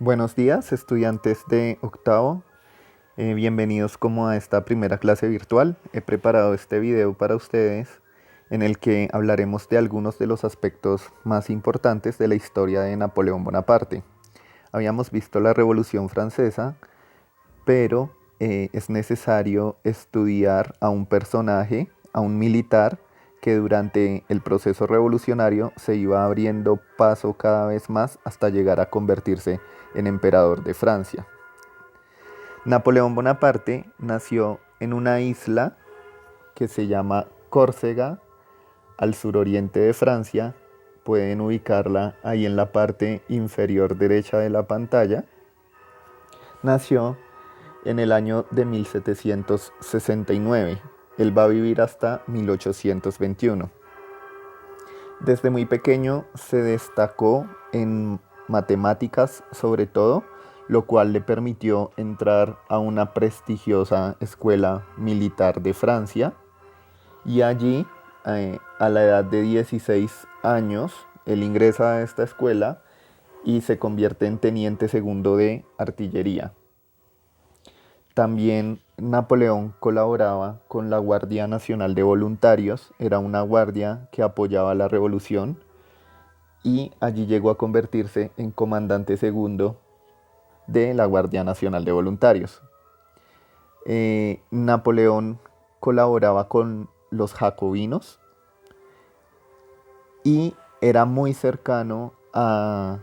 Buenos días, estudiantes de octavo. Bienvenidos como a esta primera clase virtual. He preparado este video para ustedes en el que hablaremos de algunos de los aspectos más importantes de la historia de Napoleón Bonaparte. Habíamos visto la Revolución Francesa, pero es necesario estudiar a un personaje, a un militar, que durante el proceso revolucionario se iba abriendo paso cada vez más hasta llegar a convertirse en emperador de Francia. Napoleón Bonaparte nació en una isla que se llama Córcega, al suroriente de Francia. Pueden ubicarla ahí en la parte inferior derecha de la pantalla. Nació en el año de 1769. Él va a vivir hasta 1821. Desde muy pequeño se destacó en matemáticas sobre todo, lo cual le permitió entrar a una prestigiosa escuela militar de Francia y allí, a la edad de 16 años, él ingresa a esta escuela y se convierte en teniente segundo de artillería. También Napoleón colaboraba con la Guardia Nacional de Voluntarios, era una guardia que apoyaba la revolución y allí llegó a convertirse en comandante segundo de la Guardia Nacional de Voluntarios. Napoleón colaboraba con los jacobinos y era muy cercano a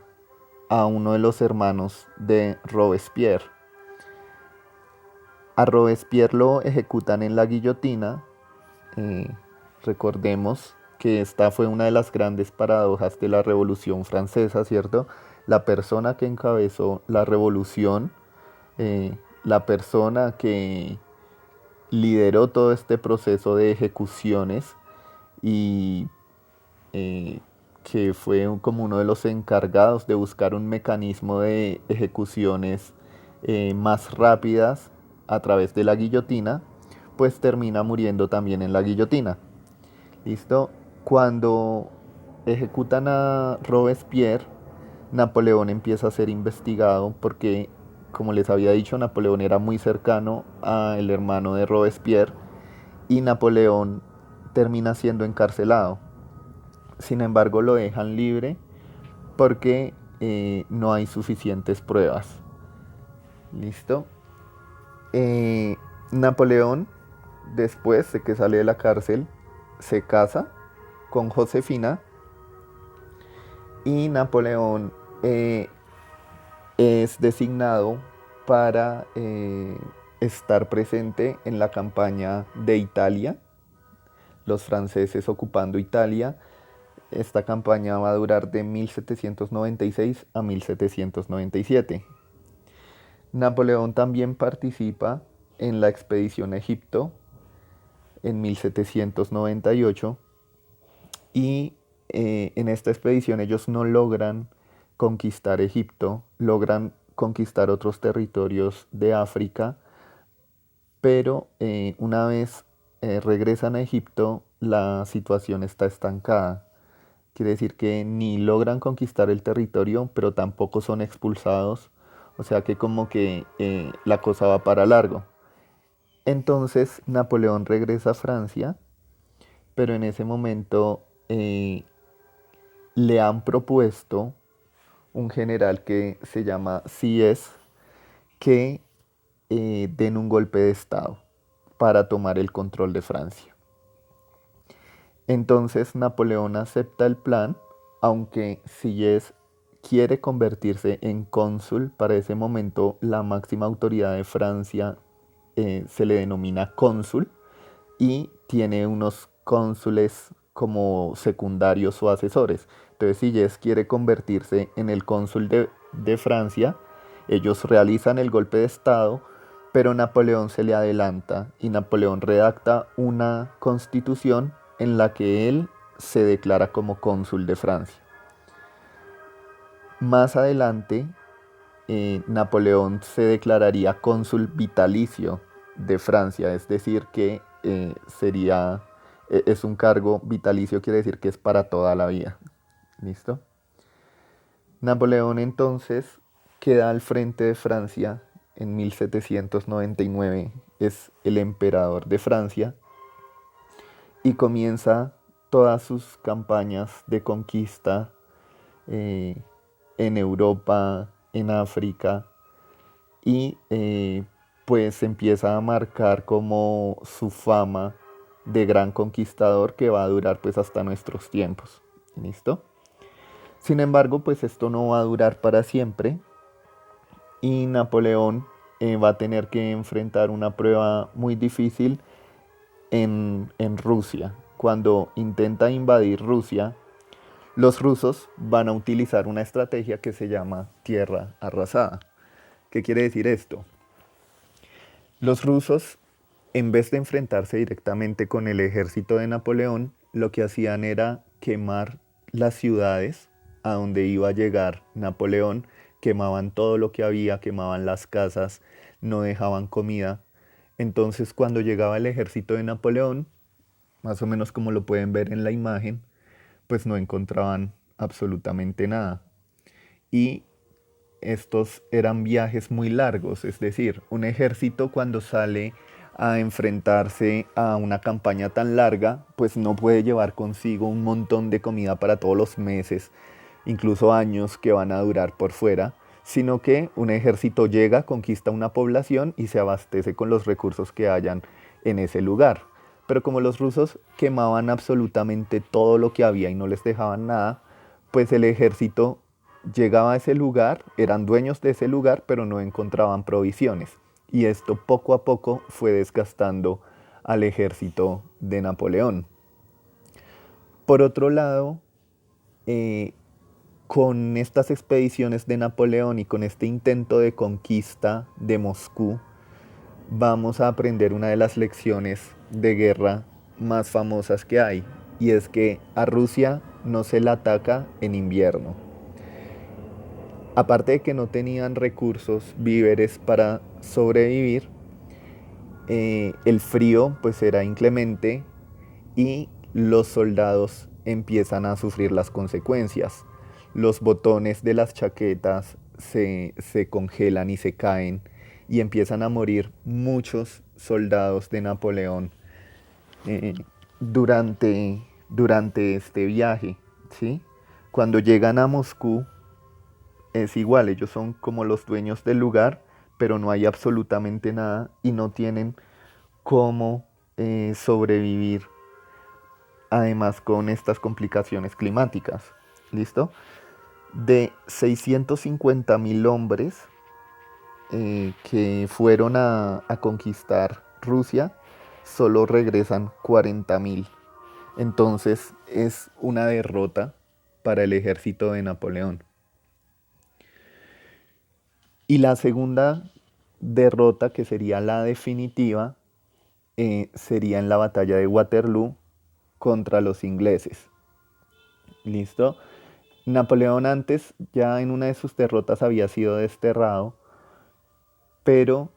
uno de los hermanos de Robespierre. A Robespierre lo ejecutan en la guillotina. Recordemos que esta fue una de las grandes paradojas de la Revolución Francesa, ¿cierto? La persona que encabezó la revolución, la persona que lideró todo este proceso de ejecuciones y que fue como uno de los encargados de buscar un mecanismo de ejecuciones más rápidas a través de la guillotina, pues termina muriendo también en la guillotina. ¿Listo? Cuando ejecutan a Robespierre, Napoleón empieza a ser investigado porque, como les había dicho, Napoleón era muy cercano al hermano de Robespierre y Napoleón termina siendo encarcelado. Sin embargo, lo dejan libre porque no hay suficientes pruebas. ¿Listo? Napoleón, después de que sale de la cárcel, se casa con Josefina y Napoleón es designado para estar presente en la campaña de Italia, los franceses ocupando Italia. Esta campaña va a durar de 1796 a 1797. Napoleón también participa en la expedición a Egipto en 1798 y en esta expedición ellos no logran conquistar Egipto, logran conquistar otros territorios de África, pero una vez regresan a Egipto la situación está estancada. Quiere decir que ni logran conquistar el territorio, pero tampoco son expulsados. O sea que como que la cosa va para largo. Entonces Napoleón regresa a Francia, pero en ese momento le han propuesto un general que se llama Sieyès que den un golpe de estado para tomar el control de Francia. Entonces Napoleón acepta el plan, aunque Sieyès quiere convertirse en cónsul. Para ese momento la máxima autoridad de Francia se le denomina cónsul y tiene unos cónsules como secundarios o asesores. Entonces Sieyès quiere convertirse en el cónsul de Francia. Ellos realizan el golpe de estado, pero Napoleón se le adelanta y Napoleón redacta una constitución en la que él se declara como cónsul de Francia. Más adelante, Napoleón se declararía cónsul vitalicio de Francia, es decir, que es un cargo vitalicio, quiere decir que es para toda la vida. ¿Listo? Napoleón entonces queda al frente de Francia en 1799, es el emperador de Francia y comienza todas sus campañas de conquista eh, en Europa, en África y pues empieza a marcar como su fama de gran conquistador que va a durar pues hasta nuestros tiempos. ¿Listo? Sin embargo, pues esto no va a durar para siempre y Napoleón va a tener que enfrentar una prueba muy difícil en Rusia. Cuando intenta invadir Rusia, los rusos van a utilizar una estrategia que se llama tierra arrasada. ¿Qué quiere decir esto? Los rusos, en vez de enfrentarse directamente con el ejército de Napoleón, lo que hacían era quemar las ciudades a donde iba a llegar Napoleón, quemaban todo lo que había, quemaban las casas, no dejaban comida. Entonces, cuando llegaba el ejército de Napoleón, más o menos como lo pueden ver en la imagen, pues no encontraban absolutamente nada. Y estos eran viajes muy largos, es decir, un ejército cuando sale a enfrentarse a una campaña tan larga, pues no puede llevar consigo un montón de comida para todos los meses, incluso años que van a durar por fuera, sino que un ejército llega, conquista una población y se abastece con los recursos que hayan en ese lugar. Pero como los rusos quemaban absolutamente todo lo que había y no les dejaban nada, pues el ejército llegaba a ese lugar, eran dueños de ese lugar, pero no encontraban provisiones. Y esto poco a poco fue desgastando al ejército de Napoleón. Por otro lado, eh, con estas expediciones de Napoleón y con este intento de conquista de Moscú, vamos a aprender una de las lecciones de guerra más famosas que hay, y es que a Rusia no se la ataca en invierno. Aparte de que no tenían recursos, víveres para sobrevivir, el frío pues era inclemente y los soldados empiezan a sufrir las consecuencias. Los botones de las chaquetas se congelan y se caen y empiezan a morir muchos soldados de Napoleón eh, durante este viaje, ¿sí? Cuando llegan a Moscú es igual, ellos son como los dueños del lugar, pero no hay absolutamente nada y no tienen cómo sobrevivir, además con estas complicaciones climáticas. ¿Listo? De 650.000 hombres que fueron a conquistar Rusia, solo regresan 40.000. Entonces es una derrota para el ejército de Napoleón. Y la segunda derrota, que sería la definitiva, sería en la batalla de Waterloo contra los ingleses. ¿Listo? Napoleón antes, ya en una de sus derrotas, había sido desterrado, pero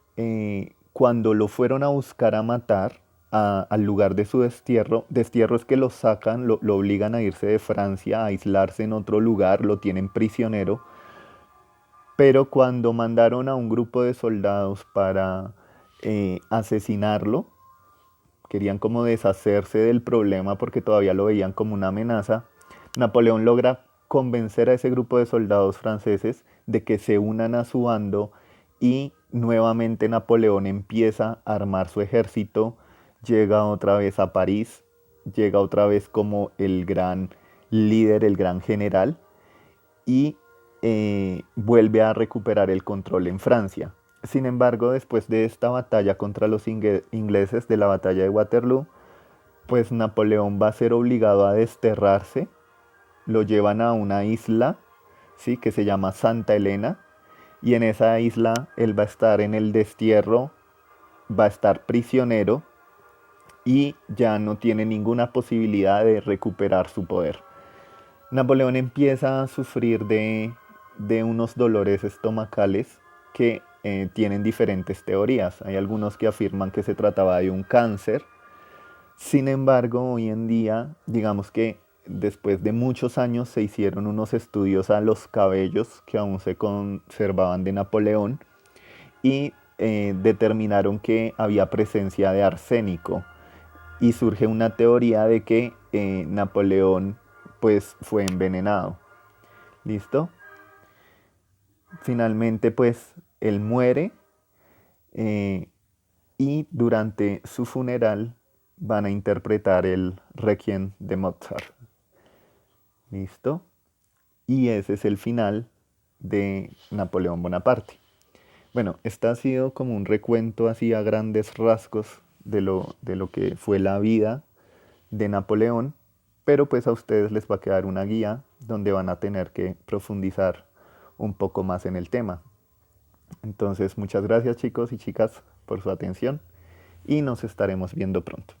cuando lo fueron a buscar a matar al lugar de su destierro es que lo sacan, lo obligan a irse de Francia, a aislarse en otro lugar, lo tienen prisionero, pero cuando mandaron a un grupo de soldados para asesinarlo, querían como deshacerse del problema porque todavía lo veían como una amenaza, Napoleón logra convencer a ese grupo de soldados franceses de que se unan a su bando y nuevamente Napoleón empieza a armar su ejército, llega otra vez a París, llega otra vez como el gran líder, el gran general y vuelve a recuperar el control en Francia. Sin embargo, después de esta batalla contra los ingleses, de la batalla de Waterloo, pues Napoleón va a ser obligado a desterrarse, lo llevan a una isla, ¿sí? Que se llama Santa Elena, y en esa isla él va a estar en el destierro, va a estar prisionero y ya no tiene ninguna posibilidad de recuperar su poder. Napoleón empieza a sufrir de unos dolores estomacales que tienen diferentes teorías. Hay algunos que afirman que se trataba de un cáncer. Sin embargo, hoy en día, digamos que después de muchos años se hicieron unos estudios a los cabellos que aún se conservaban de Napoleón y determinaron que había presencia de arsénico y surge una teoría de que Napoleón pues fue envenenado. ¿Listo? Finalmente pues él muere eh, y durante su funeral van a interpretar el Requiem de Mozart. ¿Listo? Y ese es el final de Napoleón Bonaparte. Bueno, esta ha sido como un recuento así a grandes rasgos de lo que fue la vida de Napoleón, pero pues a ustedes les va a quedar una guía donde van a tener que profundizar un poco más en el tema. Entonces, muchas gracias chicos y chicas por su atención y nos estaremos viendo pronto.